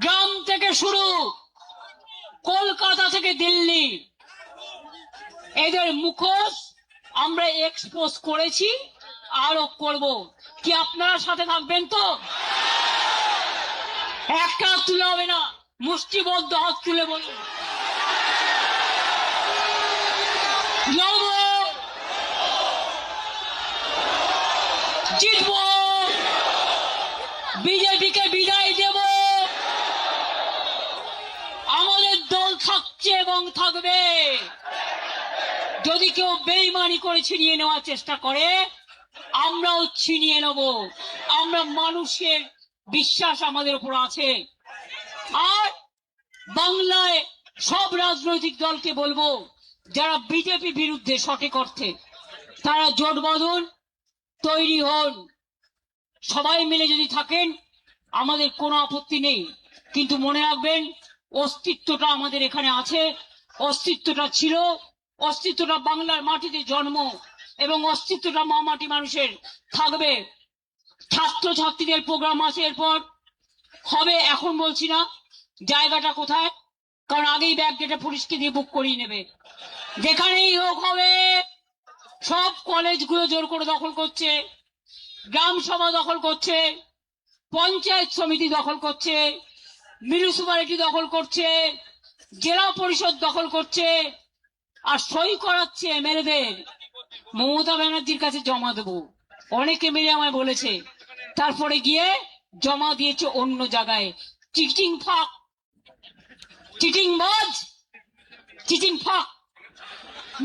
গ্রাম থেকে শুরু, কলকাতা থেকে দিল্লি, এদের মুখোশ আমরা এক্সপোজ করেছি, আরো করব। কি আপনারা সাথে থাকবেন তো? একটা হাত তুলে হবে না, মুষ্টিবদ্ধ হাত তুলে বলুন লড়বো, জিতবো, বিজেপিকে বিদায় দেব। আমাদের দল থাকছে এবং থাকবে। যদি কেউ বেইমানি করে ছিনিয়ে নেওয়ার চেষ্টা করে, আমরাও ছিনিয়ে নেব। আমরা মানুষের বিশ্বাস আমাদের উপর আছে। আর বাংলায় সব রাজনৈতিক দলকে বলবো, যারা বিজেপি বিরুদ্ধে সঠিক অর্থে, তারা জোট বাঁধুন, তৈরি হন। সবাই মিলে যদি থাকেন আমাদের কোনো আপত্তি নেই, কিন্তু মনে রাখবেন অস্তিত্বটা আমাদের এখানে আছে, অস্তিত্বটা ছিল, অস্তিত্বটা বাংলার মাটিতে জন্ম, এবং অস্তিত্বটা মা মাটি মানুষের থাকবে। ছাত্র ছাত্রীদের প্রোগ্রাম আছে, এরপর হবে, এখন বলছি না জায়গাটা কোথায়, কারণ আগেই ব্যাগ গেটে পুলিশকে দিয়ে বুক করিয়ে নেবে। যেখানেই হোক হবে। সব কলেজগুলো জোর করে দখল করছে, গ্রাম সভা দখল করছে, পঞ্চায়েত সমিতি দখল করছে, মিউনিসিপালিটি দখল করছে, জেলা পরিষদ দখল করছে, আর সই করাচ্ছে এমএলএদের। মমতা ব্যানার্জির কাছে জমা দেবো, অনেকে মিলে আমায় বলেছে, তারপরে গিয়ে জমা দিয়েছে অন্য জায়গায়। চিটিং ফাঁক, চিটিং বাজ, চিটিং ফাঁক।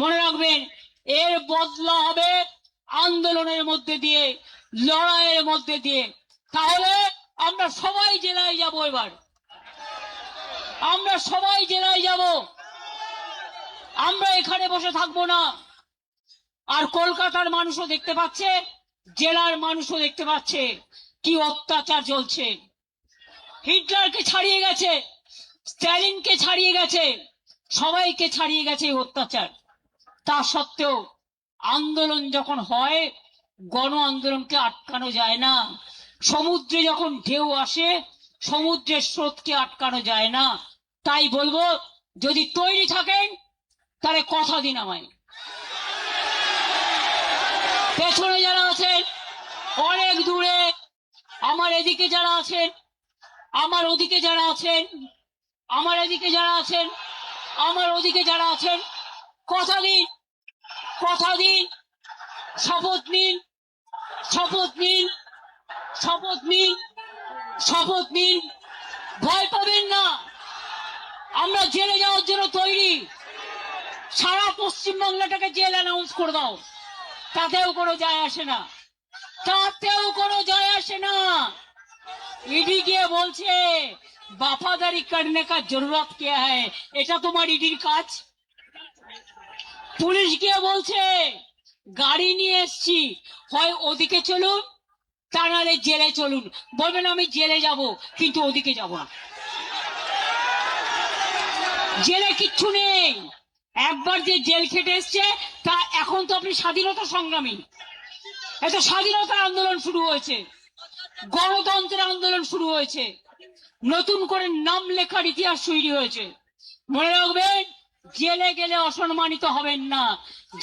মনে রাখবেন এর বদলা হবে আন্দোলনের মধ্যে দিয়ে, লড়াইয়ের মধ্যে দিয়ে। তাহলে আমরা সবাই জেলায় যাব, এবার আমরা সবাই জেলায় যাব, আমরা এখানে বসে থাকবো না। আর কলকাতার মানুষও দেখতে পাচ্ছে, জেলার মানুষও দেখতে পাচ্ছে কি অত্যাচার চলছে। হিটলারকে ছাড়িয়ে গেছে, স্ট্যালিনকে ছাড়িয়ে গেছে, সবাইকে ছাড়িয়ে গেছে এই অত্যাচার। তা সত্ত্বেও আন্দোলন যখন হয় গণ আন্দোলনকে আটকানো যায় না। সমুদ্রে যখন ঢেউ আসে সমুদ্রের স্রোতকে আটকানো যায় না। তাই বলবো, যদি তৈরি থাকেন তাহলে কথা দিন আমায়। পেছনে যারা আছেন অনেক দূরে, আমার এদিকে যারা আছেন, আমার ওদিকে যারা আছেন, আমার এদিকে যারা আছেন, আমার ওদিকে যারা আছেন, কথা দিন, কথা দিন, শপথ নিন, শপথ নিন, শপথ নিন, শপথ নিন। ভয় পাবেন না, আমরা জেলে যাওয়ার জন্য তৈরি। সারা পশ্চিমবাংলাটাকে জেল অ্যানাউন্স করে দাও, তাতেও কোনো যায় আসে না, তাতেও কোনো যায় আসে না। ইডি গিয়ে বলছে वफादारी करने का जरूरत क्या है, এটা তোমার ইডির কাজ। পুলিশ গিয়ে বলছে গাড়ি নিয়ে এসছি, হয় ওদিকে চলুন তা নাহলে জেলে চলুন। বলবেন আমি জেলে যাব কিন্তু ওদিকে যাব না। জেলে কিচ্ছু নেই, একবার যে জেল খেটে এসছে তা এখন তো আপনি স্বাধীনতা সংগ্রামী। এটা স্বাধীনতার আন্দোলন শুরু হয়েছে, গণতন্ত্রের আন্দোলন শুরু হয়েছে, নতুন করে নাম লেখার ইতিহাস তৈরি হয়েছে। মনে রাখবেন, জেলে গেলে অসম্মানিত হবেন না।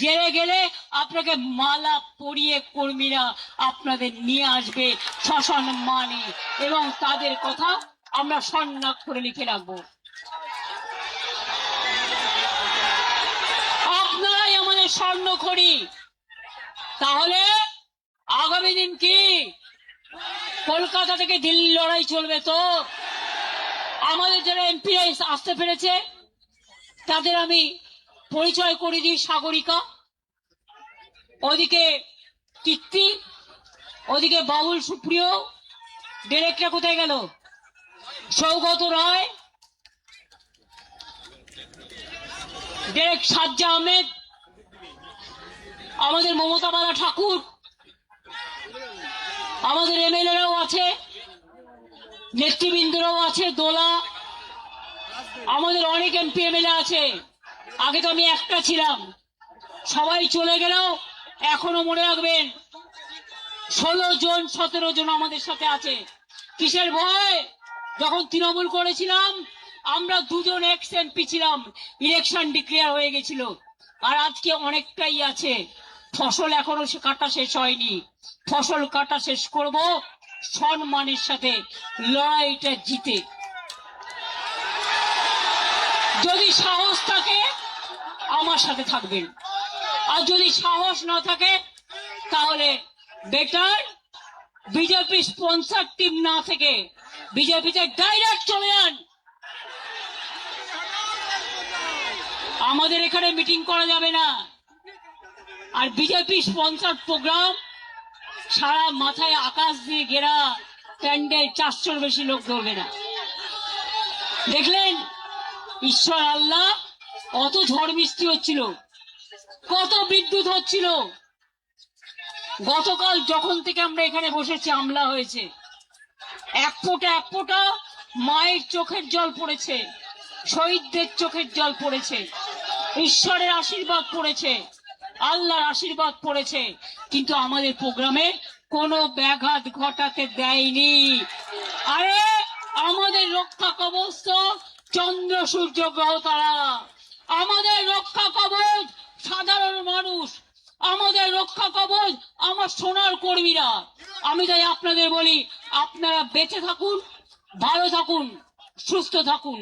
জেলে গেলে আপনাকে মালা পরিয়ে কর্মীরা আপনাদের নিয়ে আসবে সসম্মানে, এবং তাদের কথা আমরা স্বর্ণাক্ষরে লিখে রাখবো। আপনারাই আমাদের স্বর্ণখড়ি। তাহলে আগামী দিন কি কলকাতা থেকে দিল্লি লড়াই চলবে তো? আমাদের যারা এমপি আসতে পেরেছে তাদের আমি পরিচয় করে দিই। সাগরিকা, ওদিকে কীর্তি, ওদিকে বাবুল সুপ্রিয়, ডিরেক্টর কোথায় গেল, সৌগত রায়, ডিরেক্ট সাজ্জা আহমেদ, আমাদের মমতা বালা ঠাকুর, আমাদের এমএলএরাও আছে, নেতৃবৃন্দরাও আছে, দোলা, আমাদের অনেক এমপি এমএলএ আছে। আগে তো আমি একটা ছিলাম, সবাই চলে গেলেও এখনো মনে রাখবেন 16 জন 17 জন আমাদের সাথে আছে। কিসের ভয়? যখন তৃণমূল করেছিলাম আমরা 2 জন এক্স এমপি ছিলাম, ইলেকশন ডিক্লেয়ার হয়ে গেছিল। আর আজকে অনেকটাই আছে। ফসল এখনো কাটা শেষ হয়নি, ফসল কাটা শেষ করব সম্মানের সাথে, লড়াইটা জিতে। যদি সাহস থাকে আমার সাথে থাকবেন, আর যদি সাহস না থাকে তাহলে বেটার বিজেপি স্পন্সর টিম না থেকে বিজেপিতে ডাইরেক্ট চলে যান। আমাদের এখানে মিটিং করা যাবে না। আর বিজেপি স্পন্সর প্রোগ্রাম, সারা মাথায় আকাশ দিয়ে ঘেরা প্যান্ডেল, 400-র বেশি লোক ধরবে না। দেখলেন ঈশ্বর আল্লাহ, কত ঝড় বৃষ্টি হচ্ছিল, কত বিদ্যুৎ হচ্ছিল। গতকাল যখন থেকে আমরা এখানে বসেছি হামলা হয়েছে, এক ফোঁটা মায়ের চোখের জল পড়েছে, শহীদদের চোখের জল পড়েছে, ঈশ্বরের আশীর্বাদ পড়েছে, আল্লাহর আশীর্বাদ পড়েছে, কিন্তু আমাদের প্রোগ্রামে কোনো ব্যাঘাত ঘটাতে দেয়নি। আরে আমাদের রক্ষা কবচ তো চন্দ্র সূর্য গ্রহ তারা, আমাদের রক্ষা কবচ সাধারণ মানুষ, আমাদের রক্ষা কবচ আমার সোনার কর্মীরা। আমি তাই আপনাদের বলি, আপনারা বেঁচে থাকুন, ভালো থাকুন, সুস্থ থাকুন।